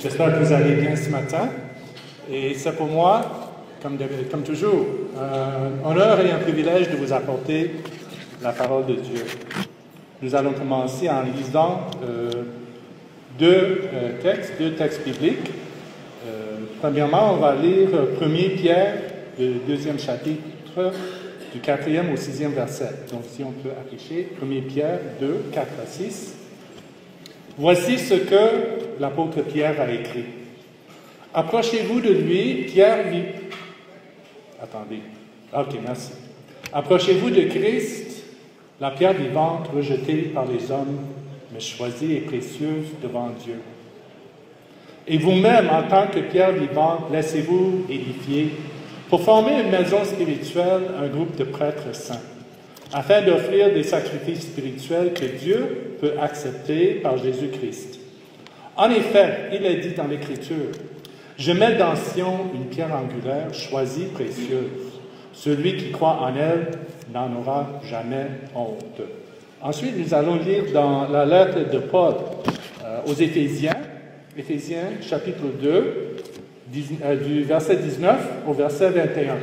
J'espère que vous allez bien ce matin. Et c'est pour moi, comme toujours, un honneur et un privilège de vous apporter la parole de Dieu. Nous allons commencer en lisant deux textes bibliques. Premièrement, on va lire 1 Pierre, le 2e chapitre, du 4e au 6e verset. Donc, si on peut afficher 1 Pierre 2, 4 à 6. Voici ce que l'apôtre Pierre a écrit. Approchez-vous de lui, Pierre vit. Attendez. Ok, merci. Approchez-vous de Christ, la pierre vivante rejetée par les hommes, mais choisie et précieuse devant Dieu. Et vous-même, en tant que pierre vivante, laissez-vous édifier pour former une maison spirituelle, un groupe de prêtres saints, afin d'offrir des sacrifices spirituels que Dieu peut accepter par Jésus-Christ. En effet, il est dit dans l'Écriture, « Je mets dans Sion une pierre angulaire, choisie, précieuse. Celui qui croit en elle n'en aura jamais honte. » Ensuite, nous allons lire dans la lettre de Paul aux Éphésiens, chapitre 2, du verset 19 au verset 21.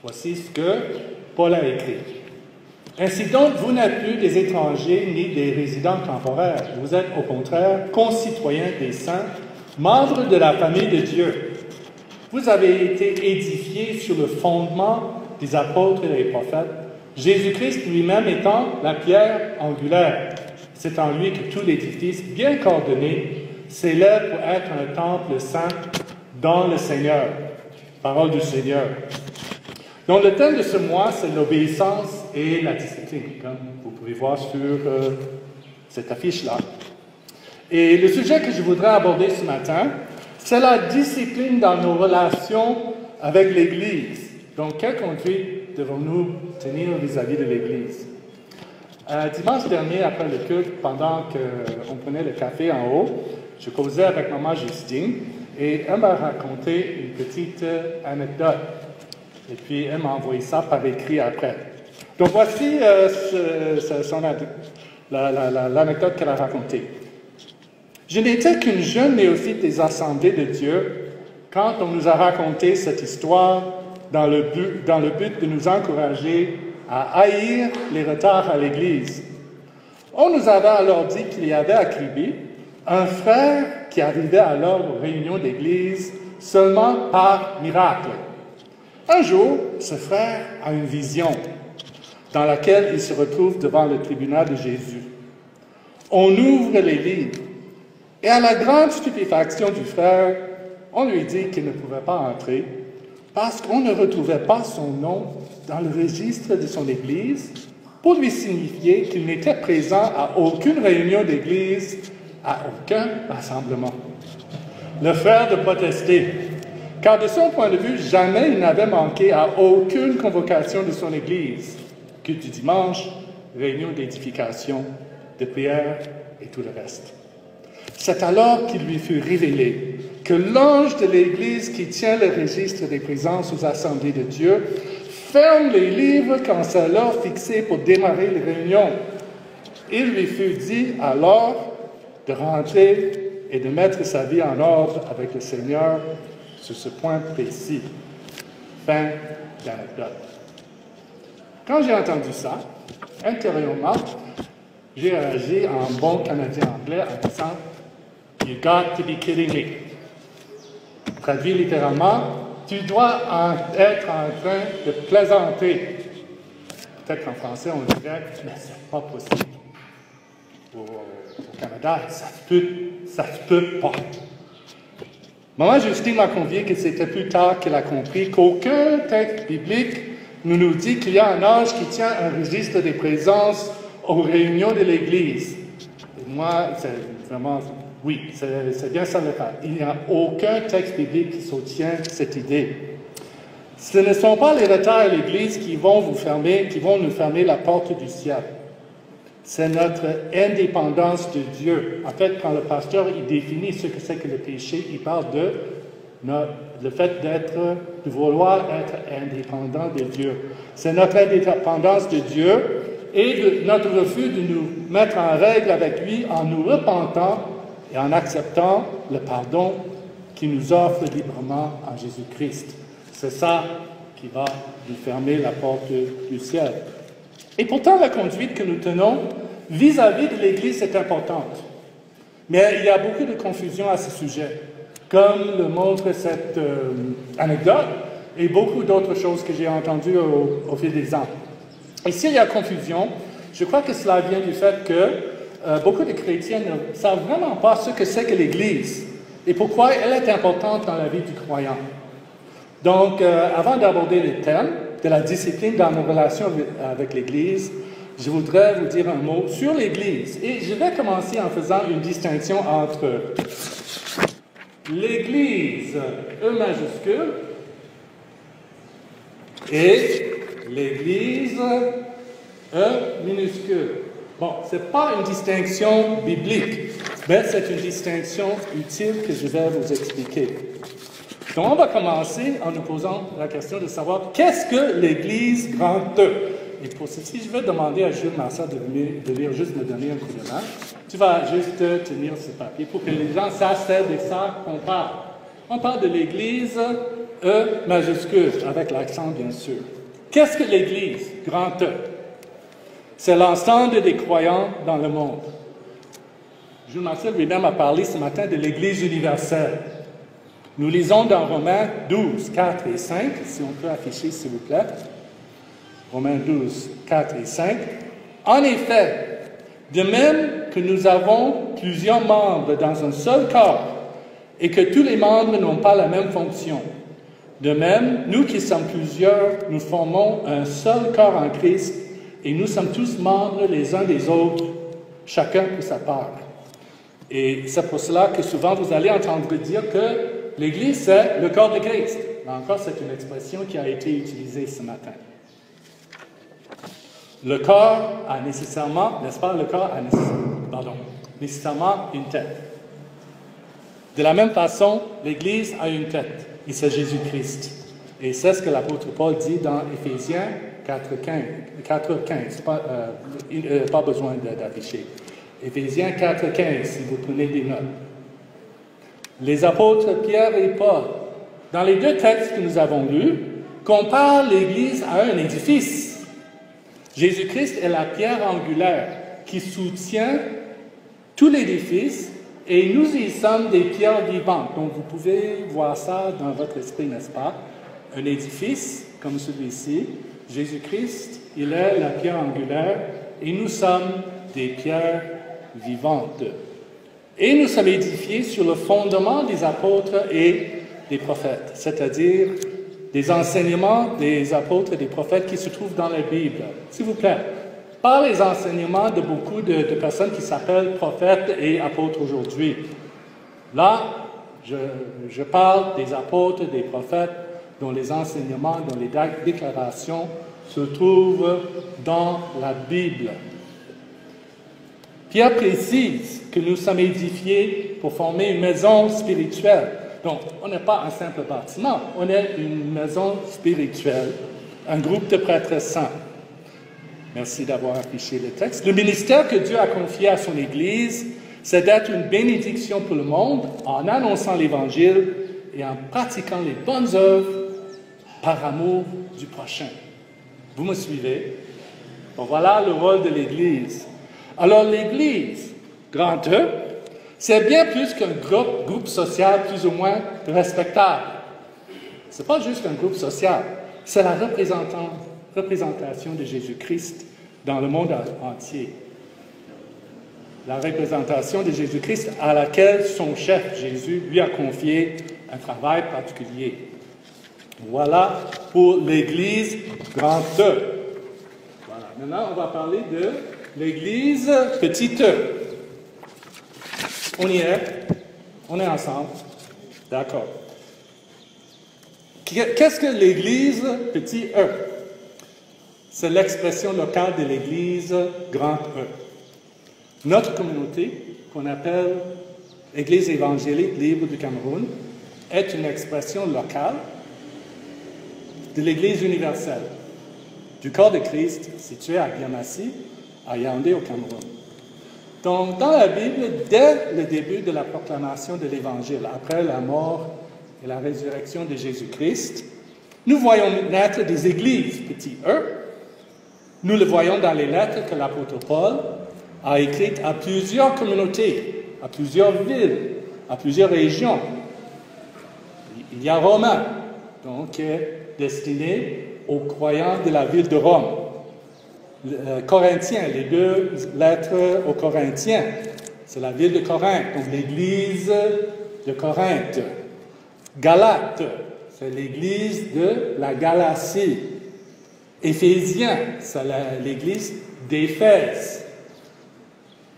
Voici ce que Paul a écrit. « Ainsi donc, vous n'êtes plus des étrangers ni des résidents temporaires. Vous êtes au contraire concitoyens des saints, membres de la famille de Dieu. Vous avez été édifiés sur le fondement des apôtres et des prophètes, Jésus-Christ lui-même étant la pierre angulaire. C'est en lui que tout l'édifice, bien coordonné, s'élève pour être un temple saint dans le Seigneur. » Parole du Seigneur. Donc, le thème de ce mois, c'est l'obéissance et la discipline, comme vous pouvez voir sur cette affiche-là. Et le sujet que je voudrais aborder ce matin, c'est la discipline dans nos relations avec l'Église. Donc, quelle conduite devons-nous tenir vis-à-vis de l'Église? Dimanche dernier, après le culte, pendant qu'on prenait le café en haut, je causais avec maman Justine et elle m'a raconté une petite anecdote. Et puis, elle m'a envoyé ça par écrit après. Donc, voici l'anecdote qu'elle a racontée. Je n'étais qu'une jeune néophyte des assemblées de Dieu quand on nous a raconté cette histoire dans le but de nous encourager à haïr les retards à l'Église. On nous avait alors dit qu'il y avait à Kribi un frère qui arrivait alors aux réunions d'Église seulement par miracle. Un jour, ce frère a une vision dans laquelle il se retrouve devant le tribunal de Jésus. On ouvre les livres et à la grande stupéfaction du frère, on lui dit qu'il ne pouvait pas entrer parce qu'on ne retrouvait pas son nom dans le registre de son Église pour lui signifier qu'il n'était présent à aucune réunion d'Église, à aucun rassemblement. Le frère de protester, car de son point de vue, jamais il n'avait manqué à aucune convocation de son Église, culte du dimanche, réunion d'édification, de prière et tout le reste. C'est alors qu'il lui fut révélé que l'ange de l'Église qui tient le registre des présences aux assemblées de Dieu ferme les livres quand c'est l'heure fixée pour démarrer les réunions. Il lui fut dit alors de rentrer et de mettre sa vie en ordre avec le Seigneur sur ce point précis. Fin d'anecdote. Quand j'ai entendu ça, intérieurement, j'ai réagi en bon Canadien anglais en disant « You got to be kidding me ». Traduit littéralement, tu dois être en train de plaisanter. Peut-être qu'en français, on dirait « Mais c'est pas possible ». Au Canada, ça se peut pas. Maman Justine m'a convié que c'était plus tard qu'elle a compris qu'aucun texte biblique ne nous dit qu'il y a un ange qui tient un registre des présences aux réunions de l'Église. Et moi, c'est vraiment, oui, c'est bien ça le cas. Il n'y a aucun texte biblique qui soutient cette idée. Ce ne sont pas les retards à l'Église qui vont nous fermer la porte du ciel. C'est notre indépendance de Dieu. En fait, quand le pasteur il définit ce que c'est que le péché, il parle de le fait de vouloir être indépendant de Dieu. C'est notre indépendance de Dieu et notre refus de nous mettre en règle avec lui en nous repentant et en acceptant le pardon qu'il nous offre librement en Jésus-Christ. C'est ça qui va nous fermer la porte du ciel. Et pourtant, la conduite que nous tenons vis-à-vis de l'Église est importante. Mais il y a beaucoup de confusion à ce sujet, comme le montre cette anecdote et beaucoup d'autres choses que j'ai entendues au fil des ans. Et s'il y a confusion, je crois que cela vient du fait que beaucoup de chrétiens ne savent vraiment pas ce que c'est que l'Église et pourquoi elle est importante dans la vie du croyant. Donc, avant d'aborder le thème de la discipline dans nos relations avec l'Église, je voudrais vous dire un mot sur l'Église. Et je vais commencer en faisant une distinction entre l'Église, E majuscule, et l'Église, E minuscule. Bon, ce n'est pas une distinction biblique, mais c'est une distinction utile que je vais vous expliquer. Donc, on va commencer en nous posant la question de savoir qu'est-ce que l'Église grand E. Et pour ceci, je vais demander à Jules Marcel de venir juste me donner un coup de main. Tu vas juste tenir ce papier pour que les gens sachent de ça qu'on parle. On parle de l'Église E majuscule, avec l'accent bien sûr. Qu'est-ce que l'Église grand E? C'est l'ensemble des croyants dans le monde. Jules Marcel lui-même a parlé ce matin de l'Église universelle. Nous lisons dans Romains 12, 4 et 5, si on peut afficher s'il vous plaît. Romains 12, 4 et 5. En effet, de même que nous avons plusieurs membres dans un seul corps et que tous les membres n'ont pas la même fonction, de même, nous qui sommes plusieurs, nous formons un seul corps en Christ et nous sommes tous membres les uns des autres, chacun pour sa part. Et c'est pour cela que souvent vous allez entendre dire que l'Église, c'est le corps de Christ. Là encore, c'est une expression qui a été utilisée ce matin. Le corps a nécessairement, n'est-ce pas, le corps a nécessairement une tête. De la même façon, l'Église a une tête, et c'est Jésus-Christ. Et c'est ce que l'apôtre Paul dit dans Éphésiens 4,15. Pas besoin d'afficher. Éphésiens 4,15, si vous prenez des notes. Les apôtres Pierre et Paul, dans les deux textes que nous avons lus, comparent l'Église à un édifice. Jésus-Christ est la pierre angulaire qui soutient tout l'édifice et nous y sommes des pierres vivantes. Donc vous pouvez voir ça dans votre esprit, n'est-ce pas? Un édifice comme celui-ci, Jésus-Christ, il est la pierre angulaire et nous sommes des pierres vivantes. Et nous sommes édifiés sur le fondement des apôtres et des prophètes, c'est-à-dire des enseignements des apôtres et des prophètes qui se trouvent dans la Bible. S'il vous plaît, pas les enseignements de beaucoup de personnes qui s'appellent prophètes et apôtres aujourd'hui. Là, je parle des apôtres, des prophètes, dont les enseignements, dont les déclarations se trouvent dans la Bible. Pierre précise que nous sommes édifiés pour former une maison spirituelle. Donc, on n'est pas un simple bâtiment, on est une maison spirituelle, un groupe de prêtres saints. Merci d'avoir affiché le texte. Le ministère que Dieu a confié à son Église, c'est d'être une bénédiction pour le monde en annonçant l'Évangile et en pratiquant les bonnes œuvres par amour du prochain. Vous me suivez? Bon, voilà le rôle de l'Église. Alors l'Église, grand E, c'est bien plus qu'un groupe social plus ou moins respectable. Ce n'est pas juste un groupe social, c'est la représentation de Jésus-Christ dans le monde entier. La représentation de Jésus-Christ à laquelle son chef Jésus lui a confié un travail particulier. Voilà pour l'Église grand E. Voilà. Maintenant, on va parler de l'Église petit E. On y est. On est ensemble. D'accord. Qu'est-ce que l'Église petit E? C'est l'expression locale de l'Église grand E. Notre communauté, qu'on appelle Église évangélique libre du Cameroun, est une expression locale de l'Église universelle, du corps de Christ situé à Biamassi, à Yaoundé au Cameroun. Donc, dans la Bible, dès le début de la proclamation de l'Évangile, après la mort et la résurrection de Jésus-Christ, nous voyons naître des églises, petit e. Nous le voyons dans les lettres que l'apôtre Paul a écrites à plusieurs communautés, à plusieurs villes, à plusieurs régions. Il y a Romain, donc qui est destiné aux croyants de la ville de Rome. Corinthiens, les 2 lettres aux Corinthiens, c'est la ville de Corinthe, donc l'église de Corinthe. Galates, c'est l'église de la Galatie. Éphésiens, c'est l'église d'Éphèse.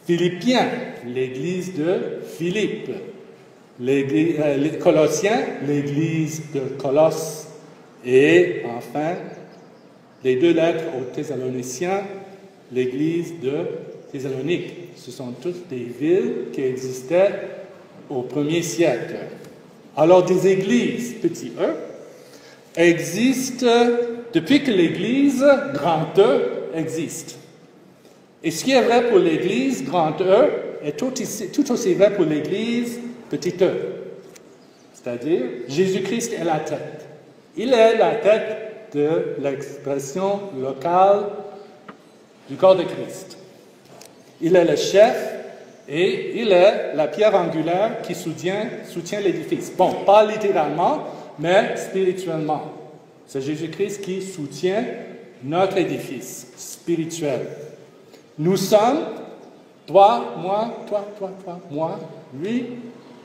Philippiens, l'église de Philippe. Les Colossiens, l'église de Colosse. Et enfin, les 2 lettres aux Thessaloniciens, l'église de Thessalonique. Ce sont toutes des villes qui existaient au 1er siècle. Alors, des églises, petit e, existent depuis que l'église, grand E, existe. Et ce qui est vrai pour l'église, grand E, est tout aussi vrai pour l'église, petit e. C'est-à-dire, Jésus-Christ est la tête. Il est la tête de l'expression locale du corps de Christ. Il est le chef et il est la pierre angulaire qui soutient l'édifice. Bon, pas littéralement, mais spirituellement. C'est Jésus-Christ qui soutient notre édifice spirituel. Nous sommes, toi, moi, lui,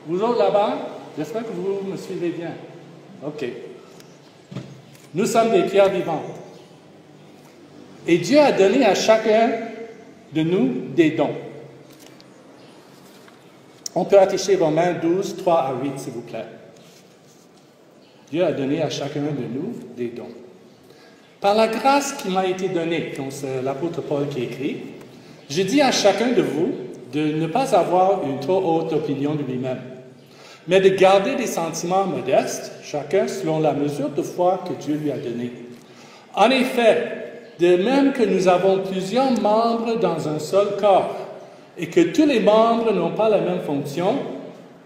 vous autres là-bas, j'espère que vous me suivez bien. OK. Nous sommes des pierres vivantes. Et Dieu a donné à chacun de nous des dons. On peut afficher Romains 12, 3 à 8, s'il vous plaît. Dieu a donné à chacun de nous des dons. Par la grâce qui m'a été donnée, donc c'est l'apôtre Paul qui écrit, je dis à chacun de vous de ne pas avoir une trop haute opinion de lui-même, mais de garder des sentiments modestes, chacun selon la mesure de foi que Dieu lui a donnée. En effet, de même que nous avons plusieurs membres dans un seul corps, et que tous les membres n'ont pas la même fonction,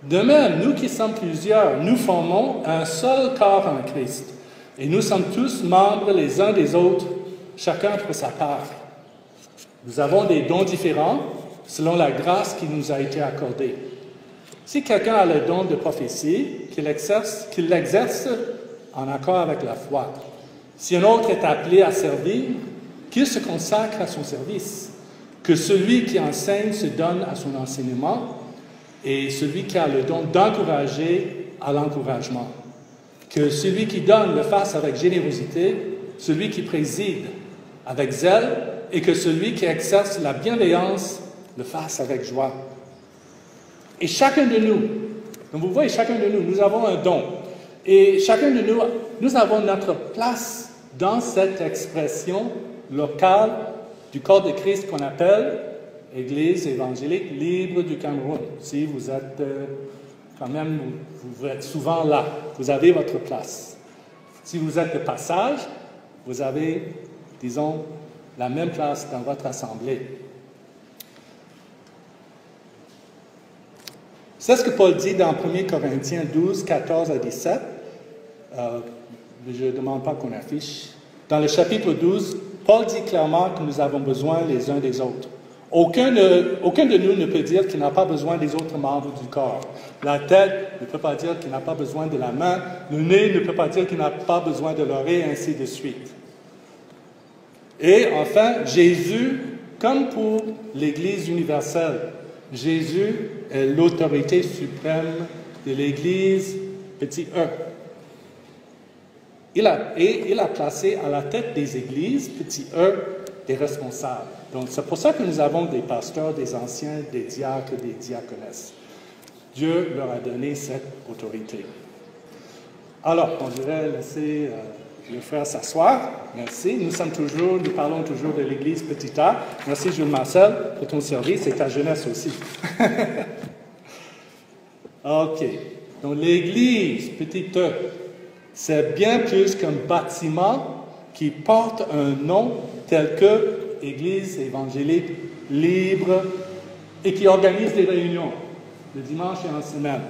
de même, nous qui sommes plusieurs, nous formons un seul corps en Christ, et nous sommes tous membres les uns des autres, chacun pour sa part. Nous avons des dons différents selon la grâce qui nous a été accordée. Si quelqu'un a le don de prophétie, qu'il l'exerce en accord avec la foi. Si un autre est appelé à servir, qu'il se consacre à son service. Que celui qui enseigne se donne à son enseignement et celui qui a le don d'encourager à l'encouragement. Que celui qui donne le fasse avec générosité, celui qui préside avec zèle et que celui qui exerce la bienveillance le fasse avec joie. Et chacun de nous, donc vous voyez, chacun de nous, nous avons un don. Et chacun de nous, nous avons notre place dans cette expression locale du corps de Christ qu'on appelle Église évangélique libre du Cameroun. Si vous êtes quand même, vous êtes souvent là, vous avez votre place. Si vous êtes de passage, vous avez, disons, la même place dans votre assemblée. C'est ce que Paul dit dans 1 Corinthiens 12, 14 à 17. Je ne demande pas qu'on affiche. Dans le chapitre 12, Paul dit clairement que nous avons besoin les uns des autres. Aucun de nous ne peut dire qu'il n'a pas besoin des autres membres du corps. La tête ne peut pas dire qu'il n'a pas besoin de la main. Le nez ne peut pas dire qu'il n'a pas besoin de l'oreille, ainsi de suite. Et enfin, Jésus, comme pour l'Église universelle, Jésus est l'autorité suprême de l'Église, petit e. Il a placé à la tête des églises, petit e, des responsables. Donc, c'est pour ça que nous avons des pasteurs, des anciens, des diacres, des diaconesses. Dieu leur a donné cette autorité. Alors, on dirait laisser le frère s'asseoir. Merci. Nous parlons toujours de l'Église petit a. Merci Jules Marcel pour ton service et ta jeunesse aussi. OK. Donc, l'Église petit e, c'est bien plus qu'un bâtiment qui porte un nom tel que Église évangélique libre et qui organise des réunions le dimanche et en semaine.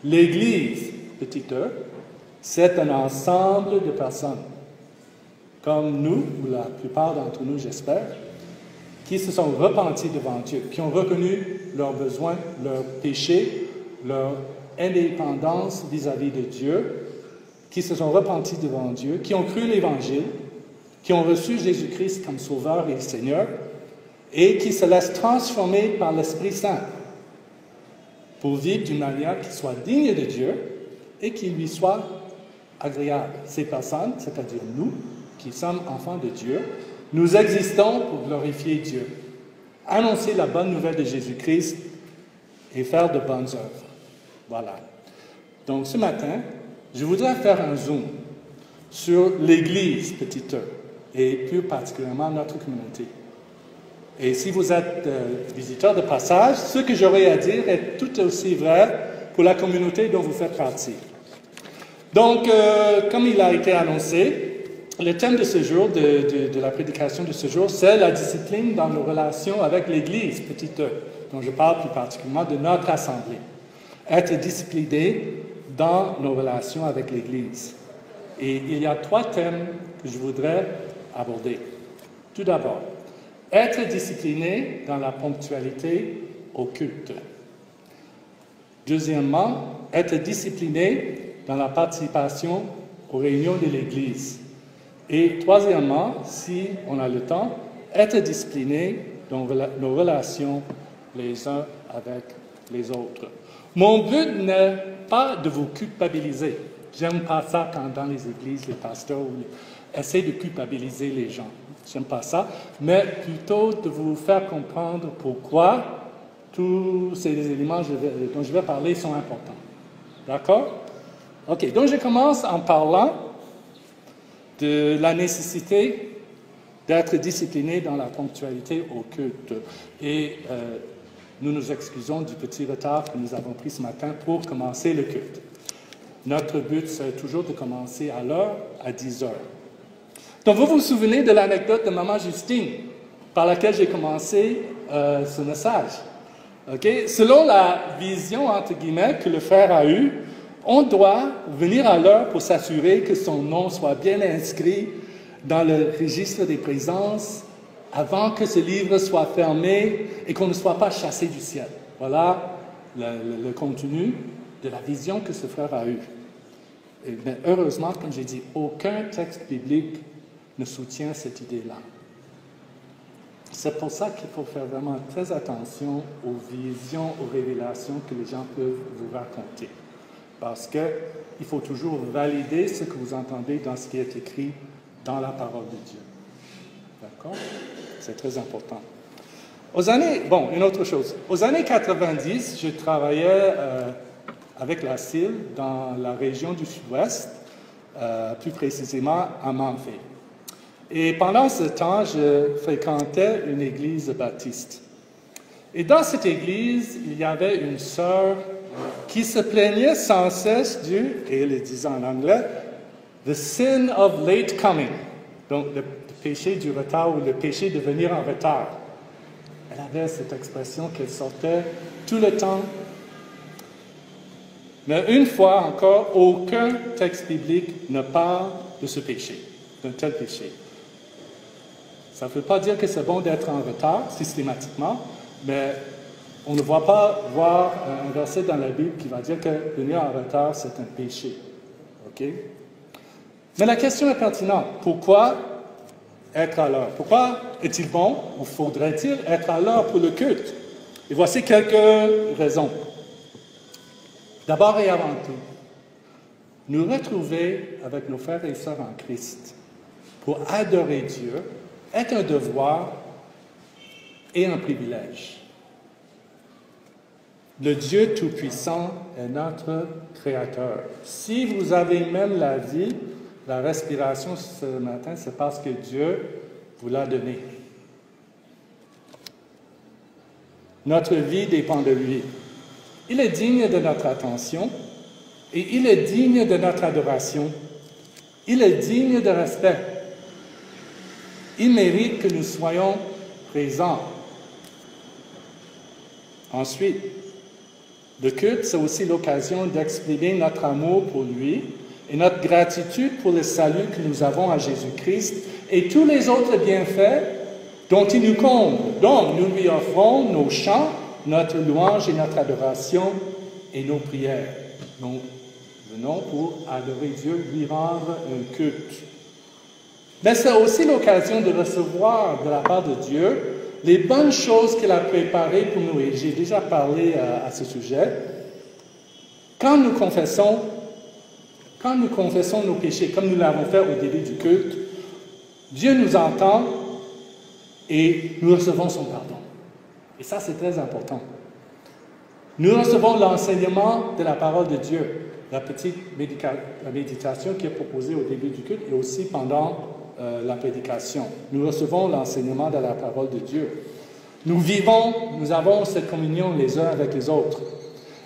L'Église, petit e, c'est un ensemble de personnes, comme nous, ou la plupart d'entre nous, j'espère, qui se sont repentis devant Dieu, qui ont reconnu leurs besoins, leurs péchés, leur indépendance vis-à-vis de Dieu, qui se sont repentis devant Dieu, qui ont cru l'Évangile, qui ont reçu Jésus-Christ comme Sauveur et Seigneur, et qui se laissent transformer par l'Esprit Saint pour vivre d'une manière qui soit digne de Dieu et qui lui soit agréable. Ces personnes, c'est-à-dire nous, qui sommes enfants de Dieu, nous existons pour glorifier Dieu, annoncer la bonne nouvelle de Jésus-Christ et faire de bonnes œuvres. Voilà. Donc ce matin, je voudrais faire un zoom sur l'Église, petit e, et plus particulièrement notre communauté. Et si vous êtes visiteur de passage, ce que j'aurai à dire est tout aussi vrai pour la communauté dont vous faites partie. Donc, comme il a été annoncé, le thème de ce jour, de la prédication de ce jour, c'est la discipline dans nos relations avec l'Église, petit e, dont je parle plus particulièrement de notre assemblée. Être discipliné dans nos relations avec l'Église. Et il y a 3 thèmes que je voudrais aborder. Tout d'abord, être discipliné dans la ponctualité au culte. Deuxièmement, être discipliné dans la participation aux réunions de l'Église. Et troisièmement, si on a le temps, être discipliné dans nos relations les uns avec les autres. Mon but n'est pas de vous culpabiliser. J'aime pas ça quand dans les églises, les pasteurs essaient de culpabiliser les gens. J'aime pas ça, mais plutôt de vous faire comprendre pourquoi tous ces éléments dont je vais parler sont importants. D'accord? OK, donc je commence en parlant de la nécessité d'être discipliné dans la ponctualité au culte. Et nous nous excusons du petit retard que nous avons pris ce matin pour commencer le culte. Notre but, c'est toujours de commencer à l'heure, à 10 heures. Donc, vous vous souvenez de l'anecdote de Maman Justine, par laquelle j'ai commencé ce message. Okay? Selon la vision, entre guillemets, que le frère a eue, on doit venir à l'heure pour s'assurer que son nom soit bien inscrit dans le registre des présences avant que ce livre soit fermé et qu'on ne soit pas chassé du ciel. Voilà le contenu de la vision que ce frère a eue. Mais heureusement, comme j'ai dit, aucun texte biblique ne soutient cette idée-là. C'est pour ça qu'il faut faire vraiment très attention aux visions, aux révélations que les gens peuvent vous raconter. Parce qu'il faut toujours valider ce que vous entendez dans ce qui est écrit dans la parole de Dieu. D'accord? C'est très important. Une autre chose. Aux années 90, je travaillais avec la CIL dans la région du Sud-Ouest, plus précisément à Manville. Et pendant ce temps, je fréquentais une église baptiste. Et dans cette église, il y avait une sœur qui se plaignait sans cesse et elle le disait en anglais, « the sin of late coming », donc le péché du retard ou le péché de venir en retard. Elle avait cette expression qu'elle sortait tout le temps. Mais une fois encore, aucun texte biblique ne parle de ce péché, d'un tel péché. Ça ne veut pas dire que c'est bon d'être en retard systématiquement, mais on ne voit pas un verset dans la Bible qui va dire que venir en retard, c'est un péché. OK? Mais la question est pertinente. Pourquoi être à l'heure? Pourquoi est-il bon ou faudrait-il être à l'heure pour le culte? Et voici quelques raisons. D'abord et avant tout, nous retrouver avec nos frères et sœurs en Christ pour adorer Dieu est un devoir et un privilège. Le Dieu Tout-Puissant est notre Créateur. Si vous avez même la vie, la respiration ce matin, c'est parce que Dieu vous l'a donné. Notre vie dépend de lui. Il est digne de notre attention et il est digne de notre adoration. Il est digne de respect. Il mérite que nous soyons présents Ensuite, le culte, c'est aussi l'occasion d'exprimer notre amour pour lui et notre gratitude pour le salut que nous avons à Jésus-Christ et tous les autres bienfaits dont il nous comble. Donc, nous lui offrons nos chants, notre louange et notre adoration et nos prières. Nous venons pour adorer Dieu, lui rendre un culte. Mais c'est aussi l'occasion de recevoir de la part de Dieu les bonnes choses qu'il a préparées pour nous. Et j'ai déjà parlé à ce sujet. Quand nous confessons nos péchés, comme nous l'avons fait au début du culte, Dieu nous entend et nous recevons son pardon. Et ça, c'est très important. Nous recevons l'enseignement de la parole de Dieu, la petite méditation qui est proposée au début du culte et aussi pendant la prédication. Nous recevons l'enseignement de la parole de Dieu. Nous avons cette communion les uns avec les autres.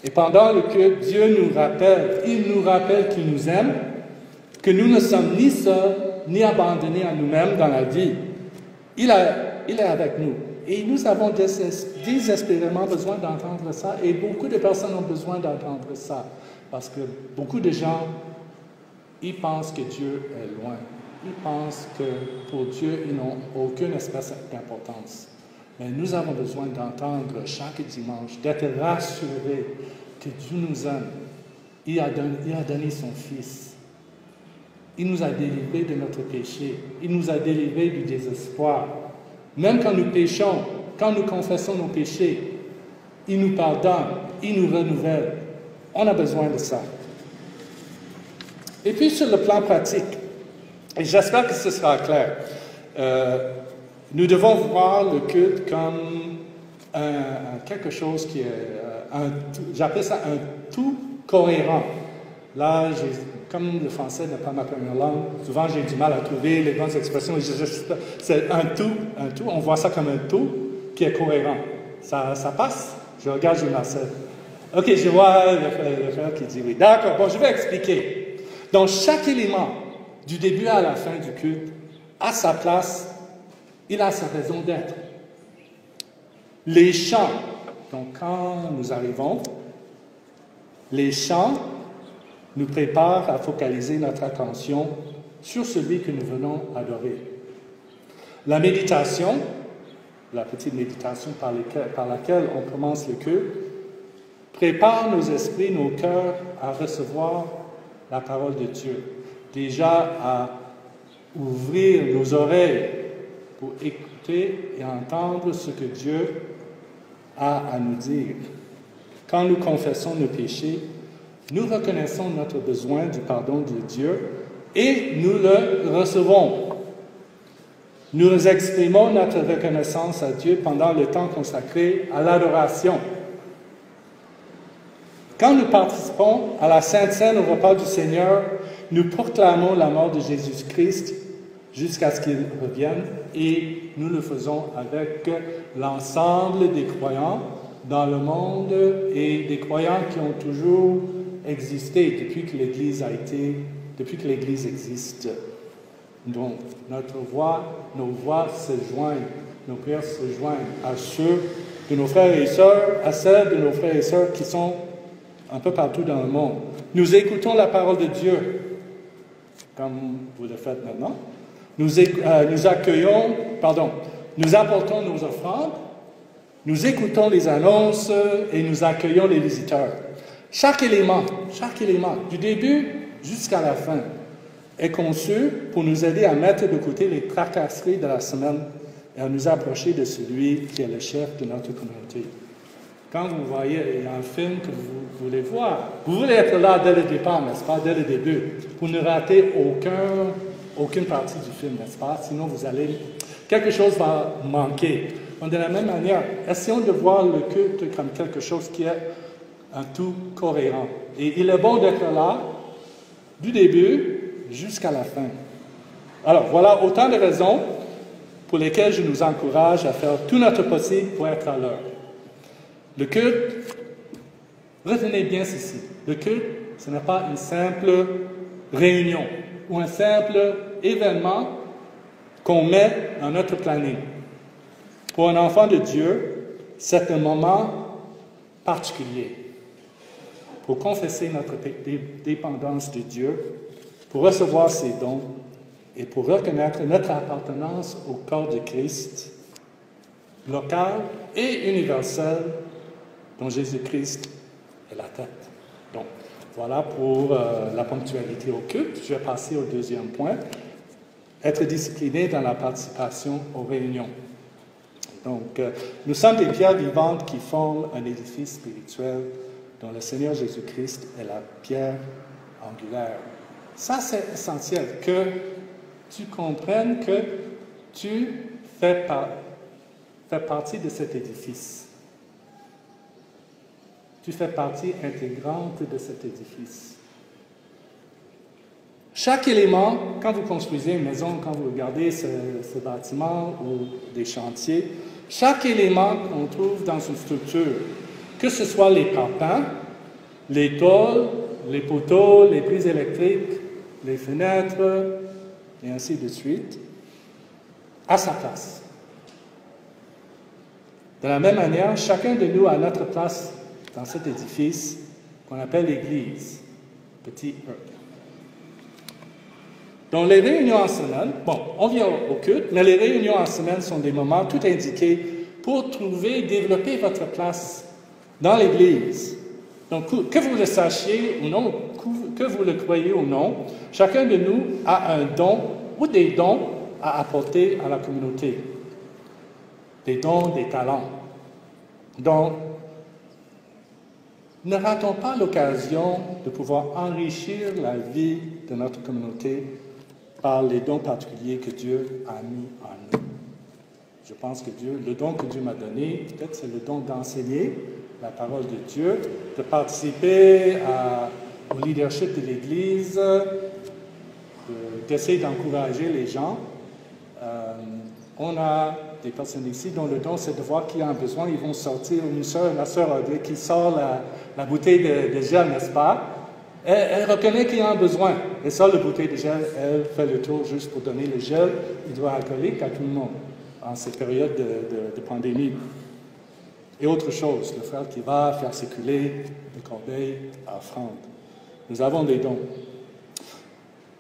Et pendant le culte, Dieu nous rappelle qu'il nous aime, que nous ne sommes ni seuls, ni abandonnés à nous-mêmes dans la vie. Il est avec nous. Et nous avons désespérément besoin d'entendre ça, et beaucoup de personnes ont besoin d'entendre ça, parce que beaucoup de gens, ils pensent que Dieu est loin. Ils pensent que pour Dieu, ils n'ont aucune espèce d'importance. Mais nous avons besoin d'entendre chaque dimanche, d'être rassurés que Dieu nous aime. Il a donné son Fils. Il nous a délivrés de notre péché. Il nous a délivrés du désespoir. Même quand nous péchons, quand nous confessons nos péchés, il nous pardonne, il nous renouvelle. On a besoin de ça. Et puis sur le plan pratique, et j'espère que ce sera clair, nous devons voir le culte comme quelque chose qui est, j'appelle ça un tout cohérent. Là, comme le français n'est pas ma première langue, souvent j'ai du mal à trouver les bonnes expressions. C'est un tout, on voit ça comme un tout qui est cohérent. Ça passe? Je regarde, je Marcel. Ok, je vois le frère qui dit oui. D'accord, bon, je vais expliquer. Donc, chaque élément, du début à la fin du culte, a sa place, il a sa raison d'être. Les chants, donc quand nous arrivons, les chants nous préparent à focaliser notre attention sur celui que nous venons adorer. La méditation, la petite méditation par laquelle on commence le culte, prépare nos esprits, nos cœurs à recevoir la parole de Dieu. Déjà à ouvrir nos oreilles pour écouter et entendre ce que Dieu a à nous dire. Quand nous confessons nos péchés, nous reconnaissons notre besoin du pardon de Dieu et nous le recevons. Nous exprimons notre reconnaissance à Dieu pendant le temps consacré à l'adoration. Quand nous participons à la Sainte Seine au repas du Seigneur, nous proclamons la mort de Jésus-Christ jusqu'à ce qu'il revienne et nous le faisons avec l'ensemble des croyants dans le monde et des croyants qui ont toujours existé depuis que l'Église existe. Donc, nos voix se joignent, nos prières se joignent à ceux de nos frères et sœurs, à celles de nos frères et sœurs qui sont un peu partout dans le monde. Nous écoutons la parole de Dieu, comme vous le faites maintenant. Nous apportons nos offrandes, nous écoutons les annonces et nous accueillons les visiteurs. Chaque élément, du début jusqu'à la fin, est conçu pour nous aider à mettre de côté les tracasseries de la semaine et à nous approcher de celui qui est le chef de notre communauté. Quand vous voyez un film que vous voulez voir, vous voulez être là dès le départ, n'est-ce pas, dès le début, pour ne rater aucune partie du film, n'est-ce pas? Sinon, quelque chose va manquer. Donc, de la même manière, essayons de voir le culte comme quelque chose qui est un tout cohérent. Et il est bon d'être là, du début jusqu'à la fin. Alors, voilà autant de raisons pour lesquelles je nous encourage à faire tout notre possible pour être à l'heure. Le culte, retenez bien ceci, le culte, ce n'est pas une simple réunion ou un simple événement qu'on met dans notre planning. Pour un enfant de Dieu, c'est un moment particulier pour confesser notre dépendance de Dieu, pour recevoir ses dons et pour reconnaître notre appartenance au corps de Christ, local et universel, dont Jésus-Christ est la tête. Donc, voilà pour la ponctualité au culte. Je vais passer au deuxième point. Être discipliné dans la participation aux réunions. Donc, nous sommes des pierres vivantes qui forment un édifice spirituel dont le Seigneur Jésus-Christ est la pierre angulaire. Ça, c'est essentiel, que tu comprennes que tu fais partie de cet édifice. Tu fais partie intégrante de cet édifice. Chaque élément, quand vous construisez une maison, quand vous regardez ce bâtiment ou des chantiers, chaque élément qu'on trouve dans une structure, que ce soit les parpaings, les tôles, les poteaux, les prises électriques, les fenêtres, et ainsi de suite, a sa place. De la même manière, chacun de nous a notre place dans cet édifice qu'on appelle l'Église, petit E. Donc, les réunions en semaine, bon, on vient au culte, mais les réunions en semaine sont des moments tout indiqués pour trouver, développer votre place dans l'Église. Donc, que vous le sachiez ou non, que vous le croyez ou non, chacun de nous a un don ou des dons à apporter à la communauté. Des dons, des talents. Donc, ne ratons pas l'occasion de pouvoir enrichir la vie de notre communauté par les dons particuliers que Dieu a mis en nous. Je pense que le don que Dieu m'a donné, peut-être c'est le don d'enseigner la parole de Dieu, de participer au leadership de l'Église, d'essayer d'encourager les gens. On a des personnes ici dont le don, c'est de voir qui a un besoin. Ils vont sortir, une sœur, la sœur Audrey, qui sort la bouteille de gel, n'est-ce pas? Elle reconnaît qu'il y a un besoin. Elle sort la bouteille de gel, elle fait le tour juste pour donner le gel hydroalcoolique à tout le monde en ces périodes de pandémie. Et autre chose, le frère qui va faire circuler le corbeille à offrande. Nous avons des dons.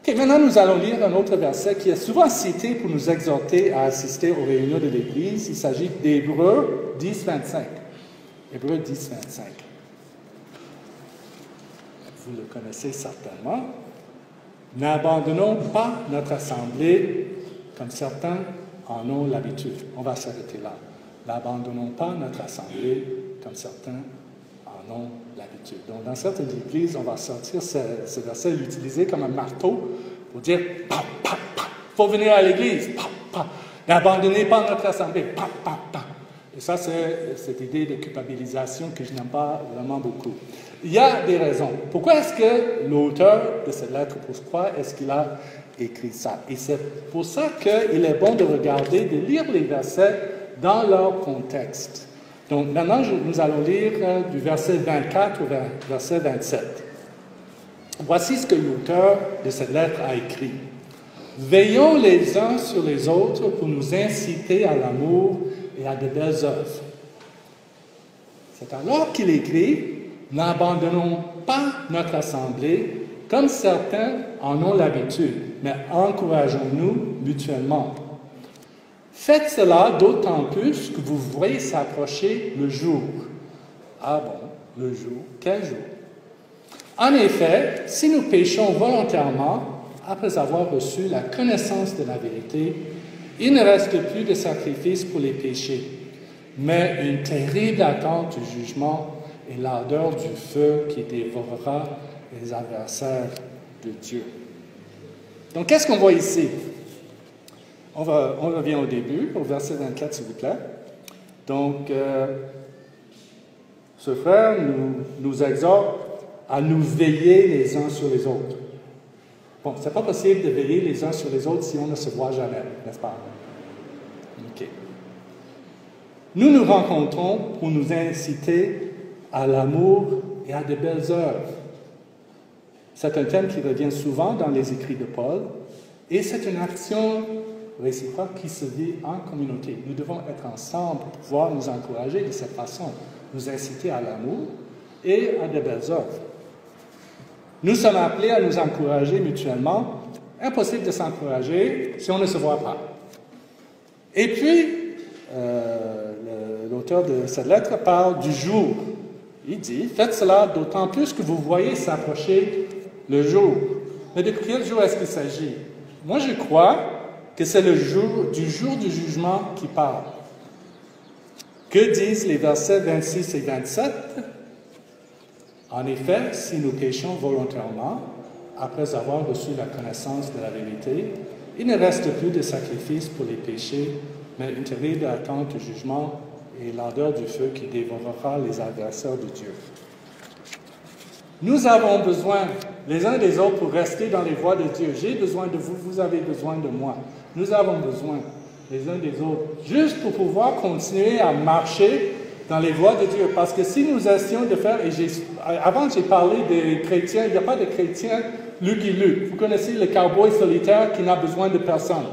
Okay, maintenant, nous allons lire un autre verset qui est souvent cité pour nous exhorter à assister aux réunions de l'Église. Il s'agit d'Hébreux 10, 25. Hébreux 10, 25. Vous le connaissez certainement. N'abandonnons pas notre assemblée comme certains en ont l'habitude. On va s'arrêter là. N'abandonnons pas notre assemblée comme certains en ont l'habitude. Donc, dans certaines églises, on va sortir ce verset, l'utiliser comme un marteau pour dire « pa, pa, pa, faut venir à l'église, pa, pa, n'abandonnez pas notre assemblée, pa, pa, pa ». Et ça, c'est cette idée de culpabilisation que je n'aime pas vraiment beaucoup. Il y a des raisons. Pourquoi est-ce que l'auteur de cette lettre, pourquoi est-ce qu'il a écrit ça? Et c'est pour ça qu'il est bon de regarder, de lire les versets dans leur contexte. Donc maintenant, nous allons lire du verset 24 au verset 27. Voici ce que l'auteur de cette lettre a écrit. « Veillons les uns sur les autres pour nous inciter à l'amour et à de belles œuvres. » C'est alors qu'il écrit « N'abandonnons pas notre assemblée comme certains en ont l'habitude, mais encourageons-nous mutuellement. » Faites cela d'autant plus que vous voyez s'approcher le jour. Ah bon, le jour? Quel jour? En effet, si nous péchons volontairement, après avoir reçu la connaissance de la vérité, il ne reste plus de sacrifice pour les péchés, mais une terrible attente du jugement et l'ardeur du feu qui dévorera les adversaires de Dieu. Donc, qu'est-ce qu'on voit ici? On revient au début, au verset 24, s'il vous plaît. Donc, ce frère nous exhorte à nous veiller les uns sur les autres. Bon, c'est pas possible de veiller les uns sur les autres si on ne se voit jamais, n'est-ce pas? OK. Nous nous rencontrons pour nous inciter à l'amour et à de belles œuvres. C'est un thème qui revient souvent dans les écrits de Paul, et c'est une action réciproque qui se vit en communauté. Nous devons être ensemble pour pouvoir nous encourager de cette façon. nous inciter à l'amour et à de belles œuvres. Nous sommes appelés à nous encourager mutuellement. Impossible de s'encourager si on ne se voit pas. Et puis, l'auteur de cette lettre parle du jour. Il dit, faites cela d'autant plus que vous voyez s'approcher le jour. Mais de quel jour est-ce qu'il s'agit? Moi, je crois que c'est le jour du jugement qui parle. Que disent les versets 26 et 27? En effet, si nous péchons volontairement, après avoir reçu la connaissance de la vérité, il ne reste plus de sacrifice pour les péchés, mais une terrible attente du jugement et l'ardeur du feu qui dévorera les adversaires de Dieu. Nous avons besoin les uns des autres pour rester dans les voies de Dieu. J'ai besoin de vous, vous avez besoin de moi. Nous avons besoin les uns des autres, juste pour pouvoir continuer à marcher dans les voies de Dieu. Parce que si nous essayons de faire, avant j'ai parlé des chrétiens, il n'y a pas de chrétiens Lucky Luke. Vous connaissez le cowboy solitaire qui n'a besoin de personne.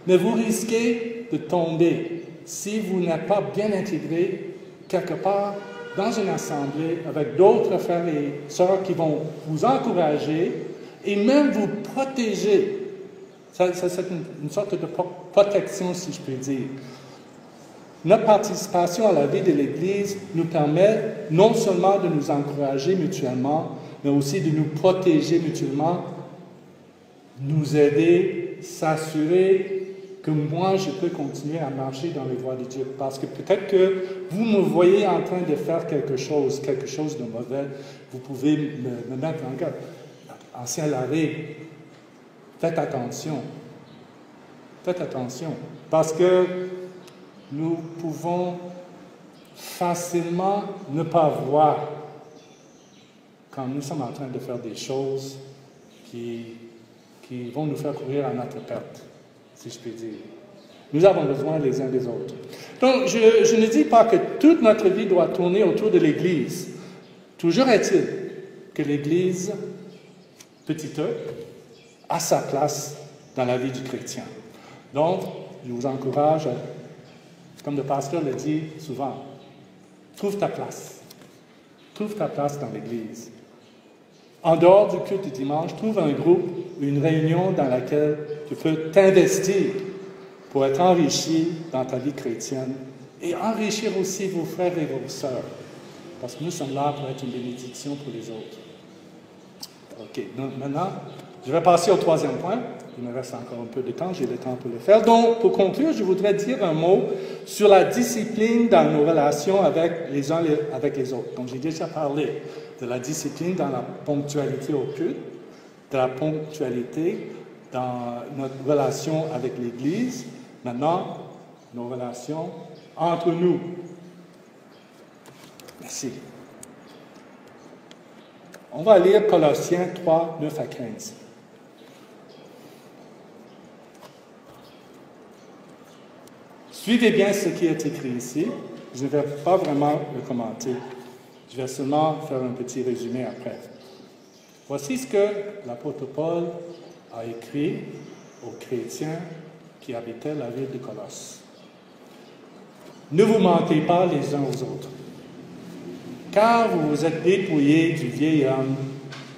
Mais vous risquez de tomber si vous n'êtes pas bien intégré quelque part dans une assemblée avec d'autres frères et sœurs qui vont vous encourager et même vous protéger. C'est une sorte de protection, si je peux dire. Notre participation à la vie de l'Église nous permet non seulement de nous encourager mutuellement, mais aussi de nous protéger mutuellement, nous aider, s'assurer que moi, je peux continuer à marcher dans les voies de Dieu. Parce que peut-être que vous me voyez en train de faire quelque chose de mauvais, vous pouvez me mettre en garde. Ancien Larry, faites attention. Faites attention. Parce que nous pouvons facilement ne pas voir quand nous sommes en train de faire des choses qui vont nous faire courir à notre perte, si je puis dire. Nous avons besoin les uns des autres. Donc, je ne dis pas que toute notre vie doit tourner autour de l'Église. Toujours est-il que l'Église, petit e, a sa place dans la vie du chrétien. Donc, je vous encourage, comme le pasteur le dit souvent, trouve ta place. Trouve ta place dans l'Église. En dehors du culte du dimanche, trouve un groupe, une réunion dans laquelle tu peux t'investir pour être enrichi dans ta vie chrétienne et enrichir aussi vos frères et vos sœurs. Parce que nous sommes là pour être une bénédiction pour les autres. OK, donc maintenant, je vais passer au troisième point. Il me reste encore un peu de temps, j'ai le temps pour le faire. Donc, pour conclure, je voudrais dire un mot sur la discipline dans nos relations avec les uns et avec les autres. Donc, j'ai déjà parlé de la discipline dans la ponctualité au culte, de la ponctualité dans notre relation avec l'Église. Maintenant, nos relations entre nous. Merci. On va lire Colossiens 3, 9 à 15. Suivez bien ce qui est écrit ici. Je ne vais pas vraiment le commenter. Je vais seulement faire un petit résumé après. Voici ce que l'apôtre Paul a écrit aux chrétiens qui habitaient la ville de Colosse. Ne vous mentez pas les uns aux autres, car vous vous êtes dépouillés du vieil homme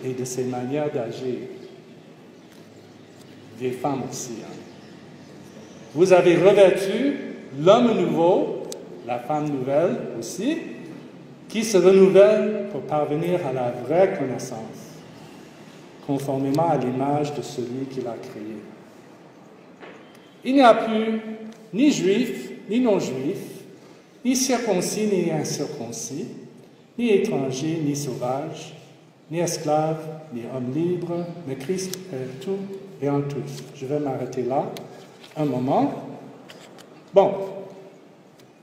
et de ses manières d'agir. Vieilles femmes aussi. Vous avez revêtu l'homme nouveau, la femme nouvelle aussi, qui se renouvelle pour parvenir à la vraie connaissance, conformément à l'image de celui qui l'a créé. Il n'y a plus ni juif, ni non-juif, ni circoncis, ni incirconcis, ni étranger, ni sauvage, ni esclave, ni homme libre, mais Christ est tout et en tous. Je vais m'arrêter là un moment. Bon,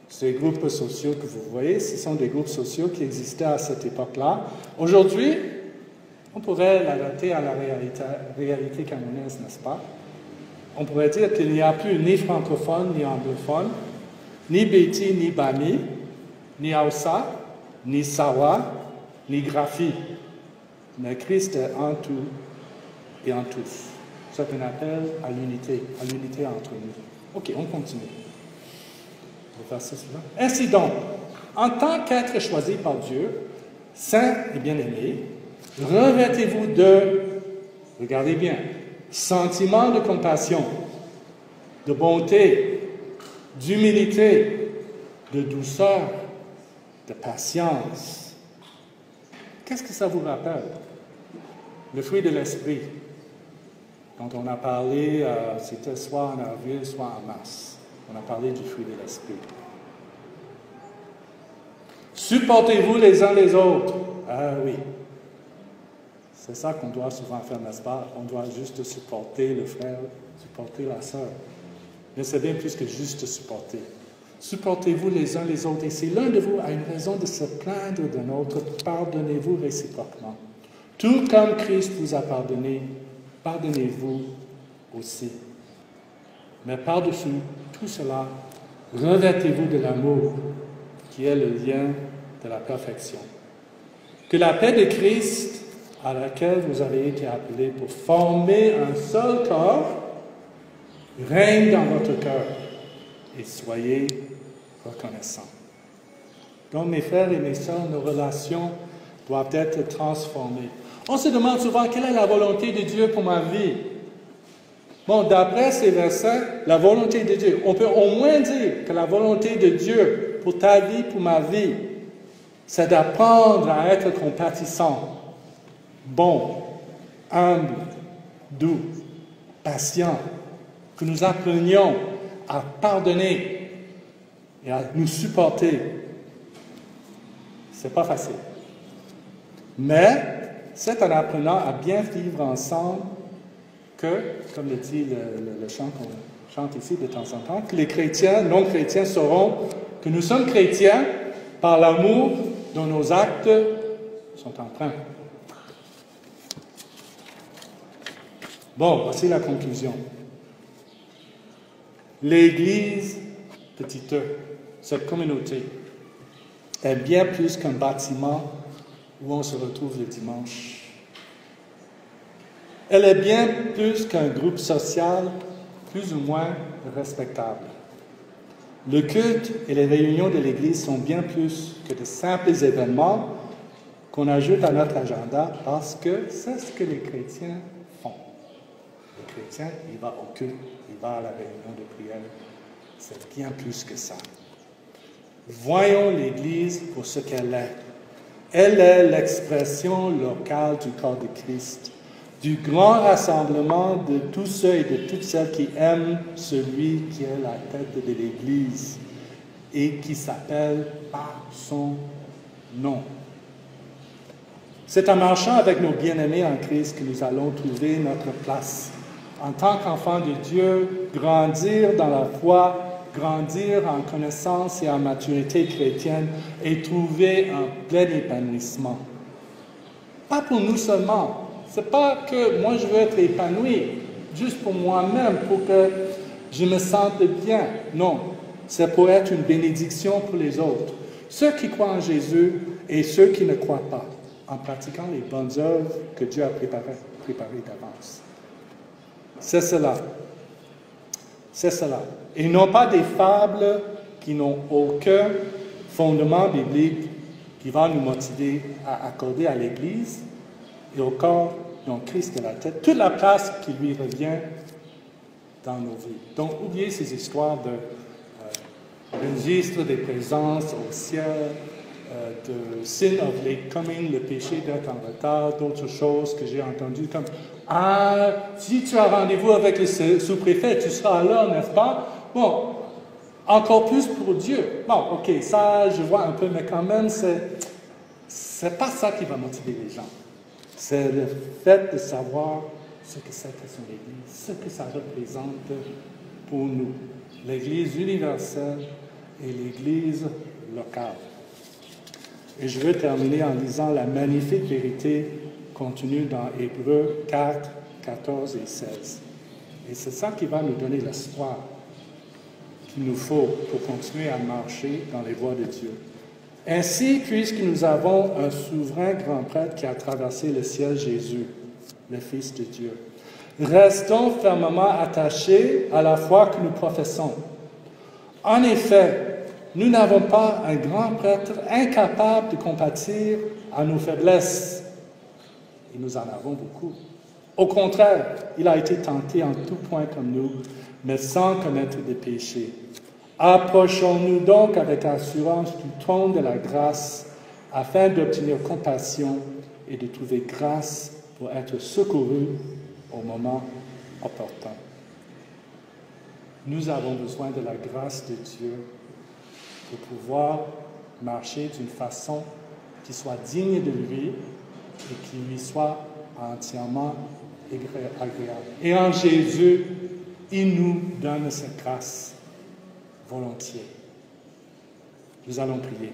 ces groupes sociaux que vous voyez, ce sont des groupes sociaux qui existaient à cette époque-là. Aujourd'hui, on pourrait l'adapter à la réalité camerounaise, n'est-ce pas? On pourrait dire qu'il n'y a plus ni francophone, ni anglophone, ni Béti, ni Bami, ni Hausa, ni Sawa, ni Grafi. Mais Christ est en tout et en tous. C'est un appel à l'unité entre nous. OK, on continue. Ainsi donc, En tant qu'être choisi par Dieu, saint et bien-aimé, revêtez-vous de, regardez bien, sentiments de compassion, de bonté, d'humilité, de douceur, de patience. Qu'est-ce que ça vous rappelle? Le fruit de l'esprit, dont on a parlé, c'était soit en avril, soit en mars. On a parlé du fruit de l'esprit. Supportez-vous les uns les autres. Ah oui. C'est ça qu'on doit souvent faire, n'est-ce pas? On doit juste supporter le frère, supporter la sœur. Mais c'est bien plus que juste supporter. Supportez-vous les uns les autres. Et si l'un de vous a une raison de se plaindre d'un autre, pardonnez-vous réciproquement. Tout comme Christ vous a pardonné, pardonnez-vous aussi. Mais par-dessus tout cela, revêtez-vous de l'amour, qui est le lien de la perfection. Que la paix de Christ, à laquelle vous avez été appelés pour former un seul corps, règne dans votre cœur et soyez reconnaissants. Donc, mes frères et mes sœurs, nos relations doivent être transformées. On se demande souvent quelle est la volonté de Dieu pour ma vie. Bon, d'après ces versets, la volonté de Dieu, on peut au moins dire que la volonté de Dieu pour ta vie, pour ma vie, c'est d'apprendre à être compatissant, bon, humble, doux, patient, que nous apprenions à pardonner et à nous supporter. C'est pas facile. Mais c'est en apprenant à bien vivre ensemble que, comme le dit le chant qu'on chante ici de temps en temps, que les chrétiens, non-chrétiens sauront que nous sommes chrétiens par l'amour dont nos actes sont empreints. Bon, voici la conclusion. L'Église, petit e, cette communauté, est bien plus qu'un bâtiment où on se retrouve le dimanche. Elle est bien plus qu'un groupe social plus ou moins respectable. Le culte et les réunions de l'Église sont bien plus que de simples événements qu'on ajoute à notre agenda parce que c'est ce que les chrétiens font. Le chrétien, il va au culte, il va à la réunion de prière. C'est bien plus que ça. Voyons l'Église pour ce qu'elle est. Elle est l'expression locale du corps de Christ, du grand rassemblement de tous ceux et de toutes celles qui aiment celui qui est la tête de l'Église et qui s'appelle par son nom. C'est en marchant avec nos bien-aimés en Christ que nous allons trouver notre place. En tant qu'enfants de Dieu, grandir dans la foi, grandir en connaissance et en maturité chrétienne et trouver un plein épanouissement. Pas pour nous seulement. Ce n'est pas que moi je veux être épanoui, juste pour moi-même, pour que je me sente bien. Non, c'est pour être une bénédiction pour les autres. Ceux qui croient en Jésus et ceux qui ne croient pas, en pratiquant les bonnes œuvres que Dieu a préparées d'avance. C'est cela. C'est cela. Et non pas des fables qui n'ont aucun fondement biblique qui va nous motiver à accorder à l'Église et au corps dont Christ est la tête, toute la place qui lui revient dans nos vies. Donc, oubliez ces histoires de registre des présences au ciel, de sin of late coming, le péché d'être en retard, d'autres choses que j'ai entendues comme « Ah, si tu as rendez-vous avec le sous-préfet, tu seras là, n'est-ce pas? » Bon, encore plus pour Dieu. Bon, ok, ça, je vois un peu, mais quand même, c'est pas ça qui va motiver les gens. C'est le fait de savoir ce que c'est que son Église, ce que ça représente pour nous. L'Église universelle et l'Église locale. Et je veux terminer en lisant la magnifique vérité contenue dans Hébreux 4, 14 et 16. Et c'est ça qui va nous donner l'espoir qu'il nous faut pour continuer à marcher dans les voies de Dieu. Ainsi, puisque nous avons un souverain grand prêtre qui a traversé le ciel, Jésus, le Fils de Dieu, restons fermement attachés à la foi que nous professons. En effet, Nous n'avons pas un grand prêtre incapable de compatir à nos faiblesses. Et nous en avons beaucoup. Au contraire, il a été tenté en tout point comme nous, mais sans commettre de péché. Approchons-nous donc avec assurance du trône de la grâce, afin d'obtenir compassion et de trouver grâce pour être secourus au moment opportun. Nous avons besoin de la grâce de Dieu pour pouvoir marcher d'une façon qui soit digne de lui et qui lui soit entièrement agréable. Et en Jésus, il nous donne cette grâce volontiers. Nous allons prier.